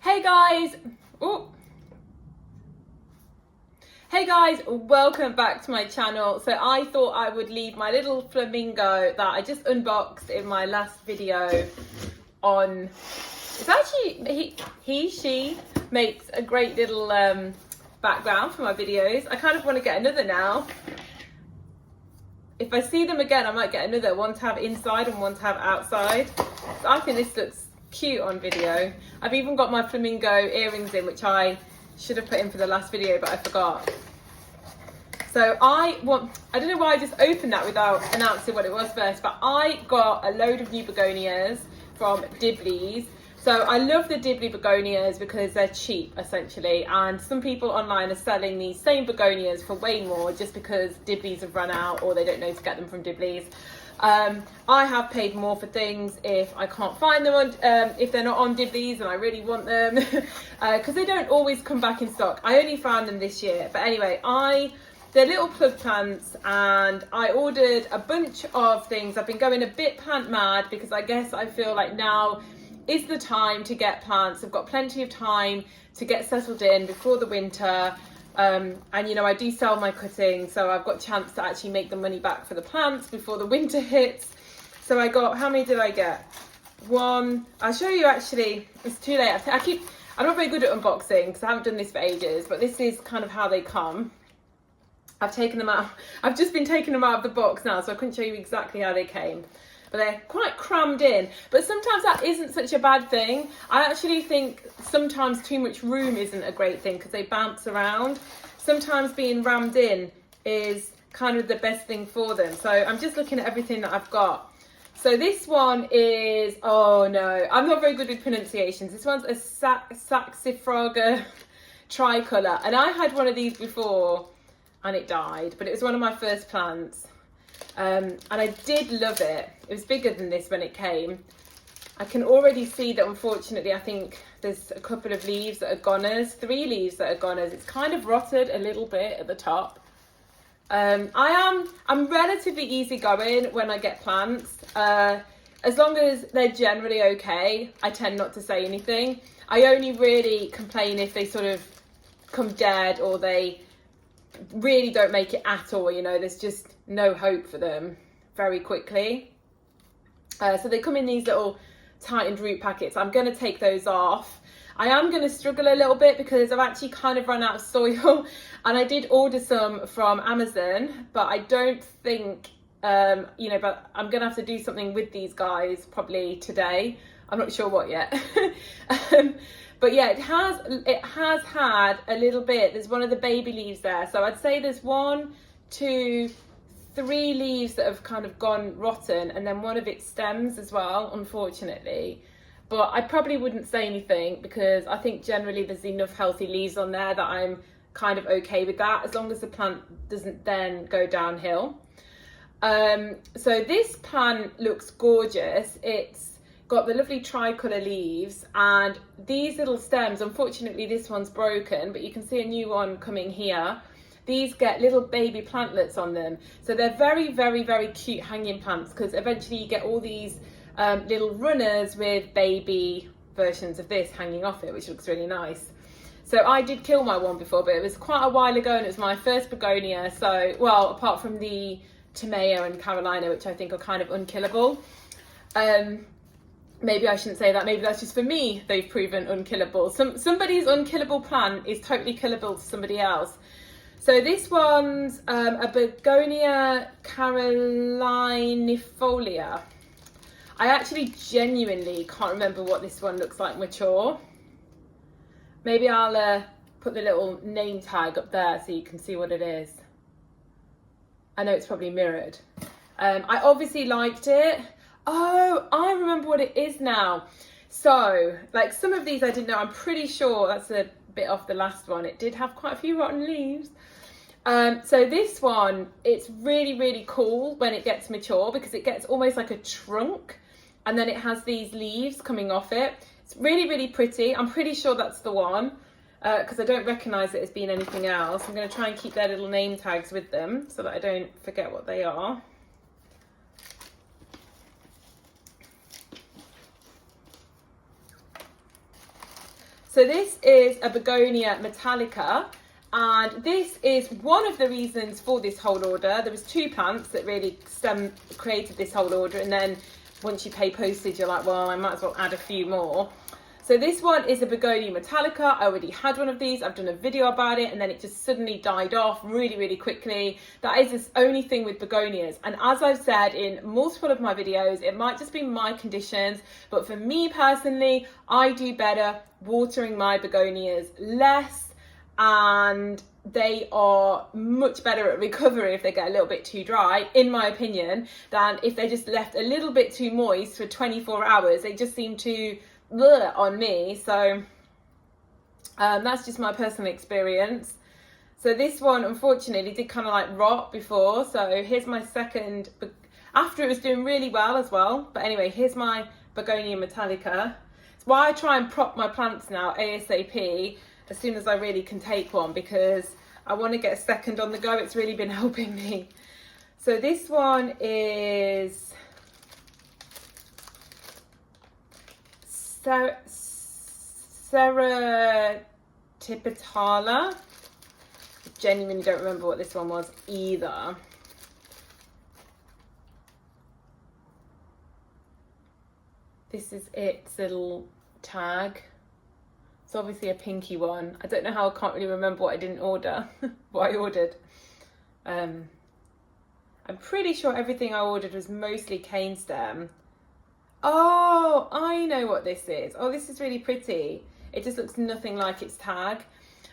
Hey guys, hey guys, welcome back to my channel. So I thought I would leave my little flamingo that I just unboxed in my last video on. It's actually, she makes a great little background for my videos. I kind of want to get another now. If I see them again, I might get another, one to have inside and one to have outside. So I think this looks cute on video. I've even got my flamingo earrings in, which I should have put in for the last video, but I forgot. So I don't know why I just opened that without announcing what it was first, but I got a load of new begonias from Dibleys. So I love the Dibley begonias because they're cheap essentially, and some people online are selling these same begonias for way more just because Dibleys have run out or they don't know to get them from Dibleys. I have paid more for things if I can't find them on, if they're not on Dibleys and I really want them, because they don't always come back in stock. I only found them this year, but anyway, they're little plug plants and I ordered a bunch of things. I've been going a bit plant mad because I guess I feel like now is the time to get plants. I've got plenty of time to get settled in before the winter. And you know, I do sell my cuttings, so I've got a chance to actually make the money back for the plants before the winter hits. So I got, how many did I get? One, I'll show you actually, it's too late. I'm not very good at unboxing because I haven't done this for ages, but this is kind of how they come. I've taken them out, I've just been taking them out of the box now, so I couldn't show you exactly how they came. But they're quite crammed in. But sometimes that isn't such a bad thing. I actually think sometimes too much room isn't a great thing because they bounce around. Sometimes being rammed in is kind of the best thing for them. So I'm just looking at everything that I've got. So this one is, oh no, I'm not very good with pronunciations. This one's a Saxifraga tricolour. And I had one of these before and it died, but it was one of my first plants. And I did love it. It was bigger than this when it came. I can already see that unfortunately I think there's a couple of leaves that are goners, 3 leaves that are goners. It's kind of rotted a little bit at the top. I'm relatively easygoing when I get plants. As long as they're generally okay, I tend not to say anything. I only really complain if they sort of come dead or they really don't make it at all, you know, there's just no hope for them very quickly. So they come in these little tightened root packets. I'm going to take those off. I am going to struggle a little bit because I've actually kind of run out of soil and I did order some from Amazon, but I don't think, you know, but I'm going to have to do something with these guys probably today. I'm not sure what yet. But yeah, it has had a little bit. There's one of the baby leaves there. So I'd say there's 1, 2, 3 leaves that have kind of gone rotten, and then one of its stems as well, unfortunately. But I probably wouldn't say anything because I think generally there's enough healthy leaves on there that I'm kind of okay with that, as long as the plant doesn't then go downhill. So this plant looks gorgeous. It's got the lovely tricolour leaves and these little stems. Unfortunately this one's broken, but you can see a new one coming here. These get little baby plantlets on them, so they're very, very, very cute hanging plants because eventually you get all these little runners with baby versions of this hanging off it, which looks really nice. So I did kill my one before, but it was quite a while ago and it was my first begonia. So, well, apart from the Tomeo and Carolina, which I think are kind of unkillable. Maybe I shouldn't say that. Maybe that's just for me. They've proven unkillable. Somebody's unkillable plant is totally killable to somebody else. So this one's a Begonia carolinifolia. I actually genuinely can't remember what this one looks like mature. Maybe I'll put the little name tag up there so you can see what it is. I know it's probably mirrored. I obviously liked it. Oh, I remember what it is now. So, like some of these I didn't know. I'm pretty sure that's a bit off the last one. It did have quite a few rotten leaves. So this one, it's really, really cool when it gets mature because it gets almost like a trunk and then it has these leaves coming off it. It's really, really pretty. I'm pretty sure that's the one because I don't recognise it as being anything else. I'm going to try and keep their little name tags with them so that I don't forget what they are. So So this is a Begonia Metallica, and this is one of the reasons for this whole order. There was 2 plants that really created this whole order, and then once you pay postage, you're like, well, I might as well add a few more. So this one is a Begonia Metallica. I already had one of these. I've done a video about it, and then it just suddenly died off really, really quickly. That is the only thing with begonias. And as I've said in multiple of my videos, it might just be my conditions, but for me personally, I do better watering my begonias less, and they are much better at recovery if they get a little bit too dry, in my opinion, than if they just left a little bit too moist for 24 hours. They just seem to on me. So that's just my personal experience. So this one unfortunately did kind of like rot before. So here's my second, after it was doing really well as well. But anyway, here's my Begonia Metallica. It's why I try and prop my plants now ASAP as soon as I really can take one, because I want to get a second on the go. It's really been helping me. So this one is Serratipitala. Genuinely don't remember what this one was either. This is its little tag. It's obviously a pinky one. I don't know how I can't really remember what I didn't order, what I ordered. I'm pretty sure everything I ordered was mostly cane stem. Oh, I know what this is. Oh, this is really pretty. It just looks nothing like its tag.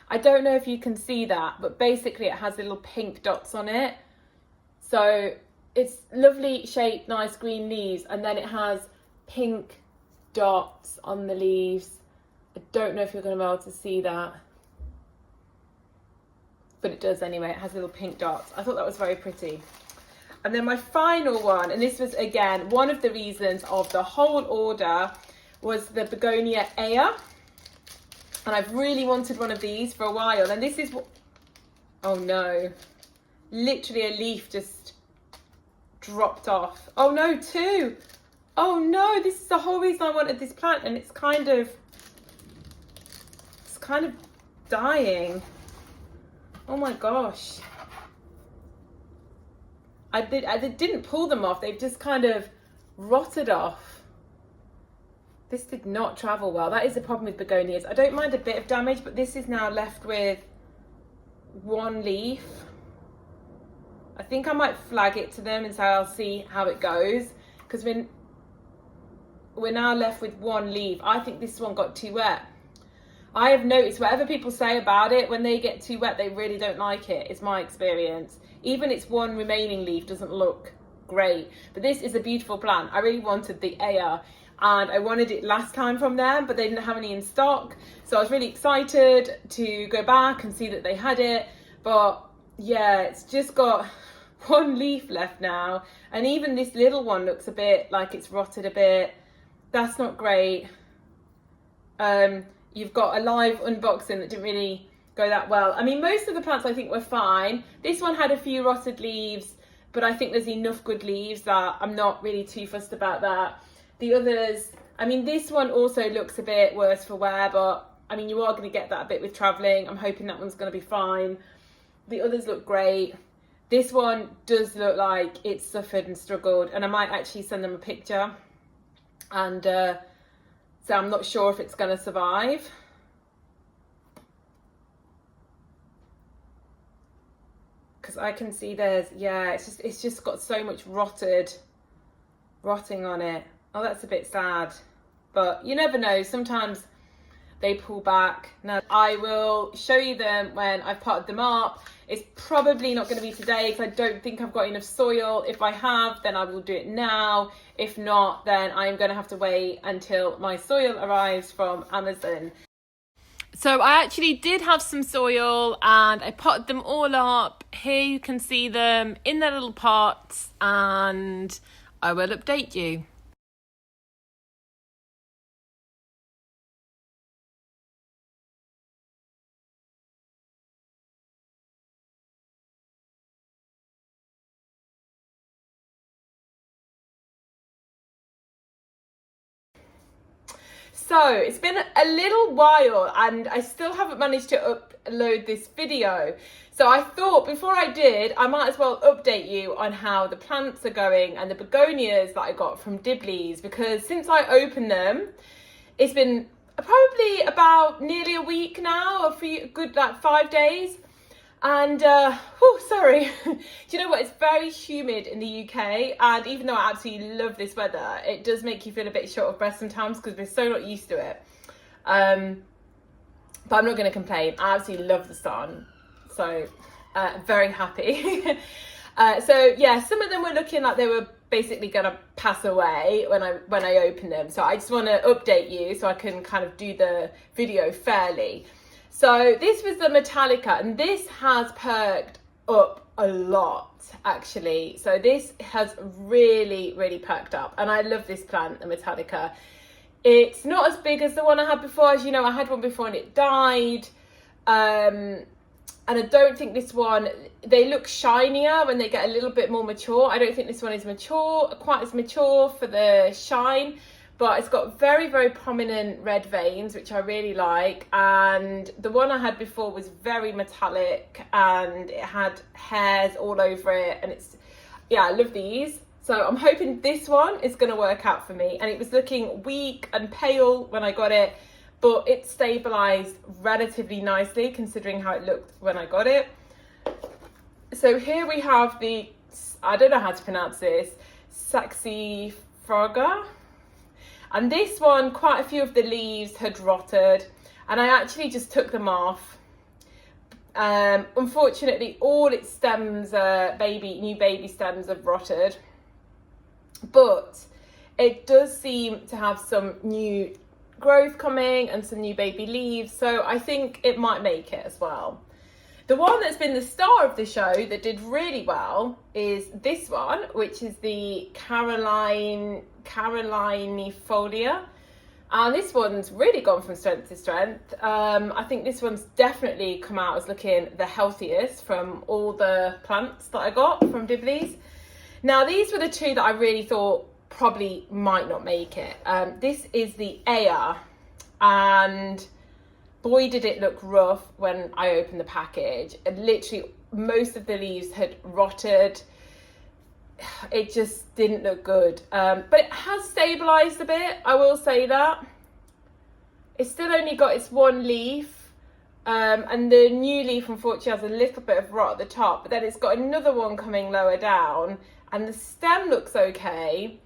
I don't know if you can see that, but basically it has little pink dots on it. So it's lovely shaped, nice green leaves, and then it has pink dots on the leaves. I don't know if you're going to be able to see that, but it does anyway. It has little pink dots. I thought that was very pretty. And then my final one, and this was again one of the reasons of the whole order, was the Begonia Aya. And I've really wanted one of these for a while. And this is what, oh no, literally a leaf just dropped off. Oh no, 2. Oh no, this is the whole reason I wanted this plant, and it's kind of dying. Oh my gosh. I didn't pull them off. They've just kind of rotted off. This did not travel well. That is the problem with begonias. I don't mind a bit of damage, but this is now left with 1 leaf. I think I might flag it to them and say I'll see how it goes, because we're now left with 1 leaf. I think this one got too wet. I have noticed whatever people say about it, when they get too wet, they really don't like it. It's my experience. Even its 1 remaining leaf doesn't look great. But this is a beautiful plant. I really wanted the Aya, and I wanted it last time from them, but they didn't have any in stock. So I was really excited to go back and see that they had it. But yeah, it's just got 1 leaf left now. And even this little one looks a bit like it's rotted a bit. That's not great. You've got a live unboxing that didn't really go that well. I mean, most of the plants I think were fine. This one had a few rotted leaves, but I think there's enough good leaves that I'm not really too fussed about that. The others, I mean, this one also looks a bit worse for wear, but I mean, you are going to get that a bit with traveling. I'm hoping that one's going to be fine. The others look great. This one does look like it's suffered and struggled, and I might actually send them a picture. And so I'm not sure if it's going to survive. Because I can see there's, yeah, it's just got so much rotting on it. Oh, that's a bit sad. But you never know. Sometimes they pull back. Now, I will show you them when I've potted them up. It's probably not going to be today because I don't think I've got enough soil. If I have, then I will do it now. If not, then I'm going to have to wait until my soil arrives from Amazon. So I actually did have some soil and I potted them all up. Here you can see them in their little pots, and I will update you. So it's been a little while and I still haven't managed to upload this video. So I thought before I did, I might as well update you on how the plants are going and the begonias that I got from Dibleys, because since I opened them, it's been probably about nearly a week now, a good like 5 days. And, sorry, do you know what? It's very humid in the UK. And even though I absolutely love this weather, it does make you feel a bit short of breath sometimes because we're so not used to it. But I'm not going to complain. I absolutely love the sun. So, very happy. So yeah, some of them were looking like they were basically going to pass away when I opened them. So I just want to update you so I can kind of do the video fairly. So this was the Metallica, and this has perked up a lot actually. So this has really, really perked up, and I love this plant, the Metallica. It's not as big as the one I had before. As you know, I had one before and it died. And I don't think this one, they look shinier when they get a little bit more mature. I don't think this one is quite as mature for the shine. But it's got very, very prominent red veins, which I really like. And the one I had before was very metallic and it had hairs all over it. And yeah, I love these. So I'm hoping this one is going to work out for me. And it was looking weak and pale when I got it, but it stabilized relatively nicely considering how it looked when I got it. So here we have I don't know how to pronounce this, Saxifraga. And this one, quite a few of the leaves had rotted and I actually just took them off. Unfortunately, all its stems, new baby stems have rotted. But it does seem to have some new growth coming and some new baby leaves. So I think it might make it as well. The one that's been the star of the show that did really well is this one, which is the Carolinifolia. And this one's really gone from strength to strength. I think this one's definitely come out as looking the healthiest from all the plants that I got from Dibleys. Now, these were the two that I really thought probably might not make it. This is the Aya, and boy did it look rough when I opened the package. And literally most of the leaves had rotted. It just didn't look good. But it has stabilized a bit, I will say that. It's still only got its one leaf. And the new leaf unfortunately has a little bit of rot at the top, but then it's got another one coming lower down and the stem looks okay.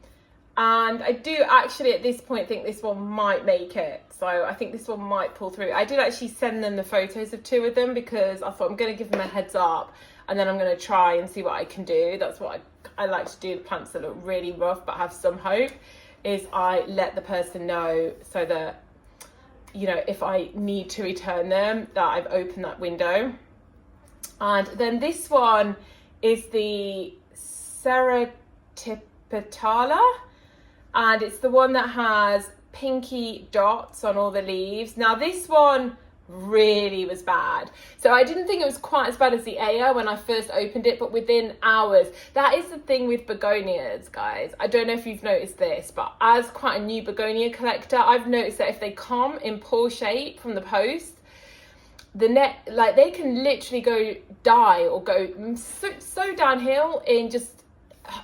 And I do actually at this point think this one might make it. So I think this one might pull through. I did actually send them the photos of two of them because I thought I'm going to give them a heads up and then I'm going to try and see what I can do. That's what I like to do. The plants that look really rough but have some hope is I let the person know so that, you know, if I need to return them, that I've opened that window. And then this one is the Ceratipetala. And it's the one that has pinky dots on all the leaves. Now this one really was bad. So I didn't think it was quite as bad as the Aya when I first opened it, but within hours. That is the thing with begonias, guys. I don't know if you've noticed this, but as quite a new begonia collector, I've noticed that if they come in poor shape from the post, they can literally die or go so downhill in just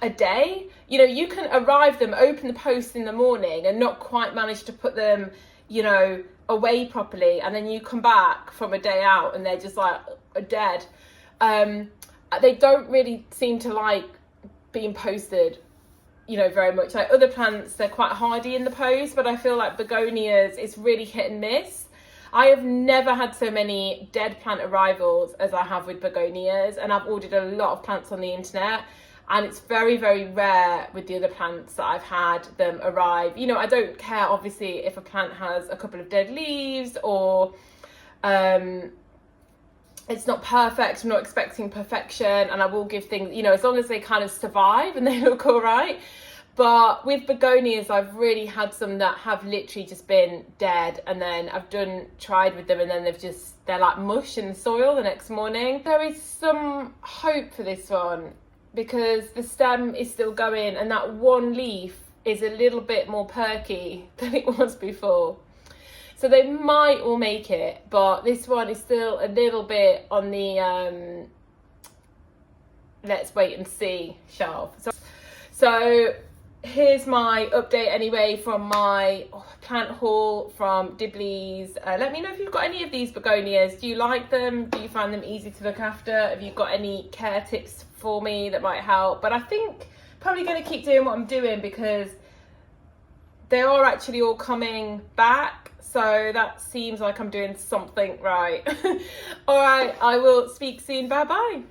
a day. You know, you can arrive them, open the post in the morning and not quite manage to put them, you know, away properly, and then you come back from a day out and they're just like dead. They don't really seem to like being posted, you know, very much. Like other plants, they're quite hardy in the post, but I feel like begonias, it's really hit and miss. I have never had so many dead plant arrivals as I have with begonias, and I've ordered a lot of plants on the internet. And it's very, very rare with the other plants that I've had them arrive. You know, I don't care, obviously, if a plant has a couple of dead leaves or it's not perfect. I'm not expecting perfection. And I will give things, you know, as long as they kind of survive and they look all right. But with begonias, I've really had some that have literally just been dead. And then I've tried with them and then they're like mush in the soil the next morning. There is some hope for this one, because the stem is still going and that one leaf is a little bit more perky than it was before. So they might all make it, but this one is still a little bit on the let's wait and see shelf. So here's my update anyway from my plant haul from Dibleys. Let me know if you've got any of these begonias. Do you like them? Do you find them easy to look after? Have you got any care tips for me that might help? But I think probably going to keep doing what I'm doing because they are actually all coming back. So that seems like I'm doing something right. All right, I will speak soon. Bye bye.